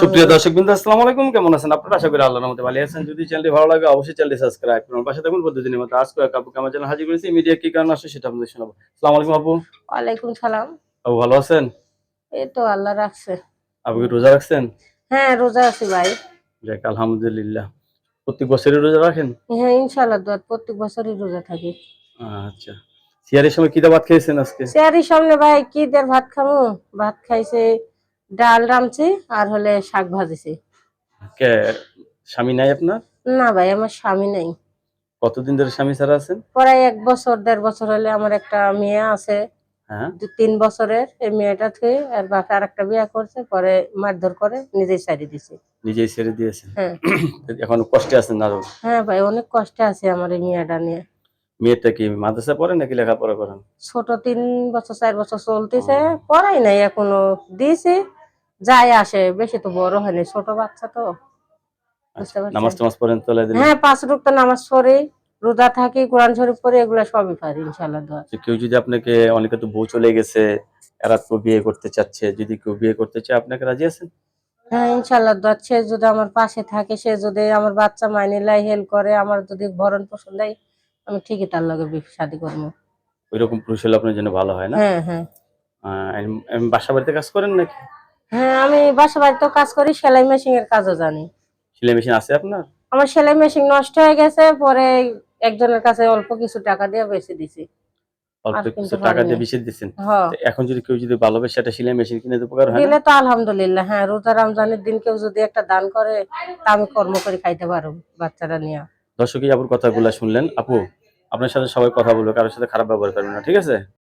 সুপ্রিয় দর্শকবৃন্দ, আসসালামু আলাইকুম। কেমন আছেন আপনারা? আশা করি আল্লাহর রহমতে ভালো আছেন। যদি চ্যানেলটি ভালো লাগে অবশ্যই চ্যানেলটি সাবস্ক্রাইব করুন। পাশে থাকুন প্রতিদিনের মতো। আজকে আপুকে আমার চ্যানেল হাজির করেছি। মিডিয়া কি কারণে আসছে সেটা আপনাদের শোনাবো। আসসালামু আলাইকুম আপু। ওয়ালাইকুম সালাম। আপু ভালো আছেন? এই তো আল্লাহ রাখছে। আপু কি রোজা রাখছেন? হ্যাঁ, রোজা আছি ভাই। যাক আলহামদুলিল্লাহ। প্রত্যেক বছরই রোজা রাখেন? হ্যাঁ, ইনশাআল্লাহ দোয়া প্রত্যেক বছরই রোজা থাকি। আচ্ছা। সিয়ারের সময় কি দা ভাত খেয়েছেন আজকে? সেহারির সামনে ভাই কি দের ভাত খামু? ভাত খাইছে, ডাল রাঁধছি আর হলে শাক ভাজিছে। কে স্বামী নাই আপনার? না ভাই, আমার স্বামী নাই। কতদিন ধরে স্বামী ছাড়া আছেন? প্রায় 1 বছর 1.5 বছর হলে আমার একটা মেয়ে আছে। হ্যাঁ। 3 বছরের। এই মেয়েটা থেকে আর বাপে আরেকটা বিয়ে করছে, পরে মারধর করে নিজেই ছাড়ি দিছে। নিজেই ছেড়ে দিয়েছেন? হ্যাঁ। এখন কষ্টে আছেন আরো? হ্যাঁ ভাই, অনেক কষ্টে আছে আমার এই মেয়েটা নিয়ে। মেয়েটা কি মাদ্রাসা পড়ে নাকি লেখাপড়া করেন? ছোট 3 বছর 4 বছর চলতেছে, ও, পড়াই নাই এখনো। দিয়েছি, যায় আসে, বেশি তো বড় হয়নি, ছোট বাচ্চা তো। আচ্ছা। বুঝতে নামাজ পারছেন? টামাজ পড়েন তোলা দিলে? হ্যাঁ, 5 ওয়াক্ত নামাজ পড়ি, রোজা থাকি, কোরআন শরীফ পড়ি, এগুলা সবই পারি ইনশাআল্লাহ দোয়া। যে কেউ যদি আপনাকে, অনেকে তো বউ চলে গেছে, এরা তো বিয়ে করতে চাচ্ছে, যদি কেউ বিয়ে করতে চায় আপনাকে রাজি আছেন? হ্যাঁ, ইনশাআল্লাহ দোয়া। সে যদি আমার পাশে থাকে, সে যদি আমার বাচ্চা মাইনে লাই, হেল্প করে, আমার যদি ভরণ পোষণ দেয়, আমি ঠিকই তার লগে বিয়ে শাদী করবো। ওইরকম পুরুষ হলে আপনার জন্য ভালো হয় না? হ্যাঁ, হ্যাঁ। বাসা বাড়িতে কাজ করেন নাকি? হ্যাঁ, আমি বাসা বাড়িতেও কাজ করি, সেলাই মেশিন এর কাজও জানি। সেলাই মেশিন আছে আপনার? আমার সেলাই মেশিন নষ্ট হয়ে গেছে, পরে একজনের কাছে অল্প কিছু টাকা দিয়ে বেচে দিছি। অল্প আর কিছু কিনতে টাকা পারিনি। দিয়ে বিছিয়ে দিচ্ছেন? হ, তো এখন যদি কেউ যদি ভালোবেসে একটা সেলাই মেশিন কিনে দিতে, উপকার হয় না? দিলে তো আলহামদুলিল্লাহ। হ্যাঁ, রোজা রমজানের দিন কেউ যদি একটা দান করে, তা আমি কর্ম করে খাইতে পারবো বাচ্চারা নিয়ে। দর্শকই আপুর কথাগুলো শুনলেন। আপু, আপনার সাথে সবাই কথা বলবে, কারোর সাথে খারাপ ব্যবহার করবেন না, ঠিক আছে?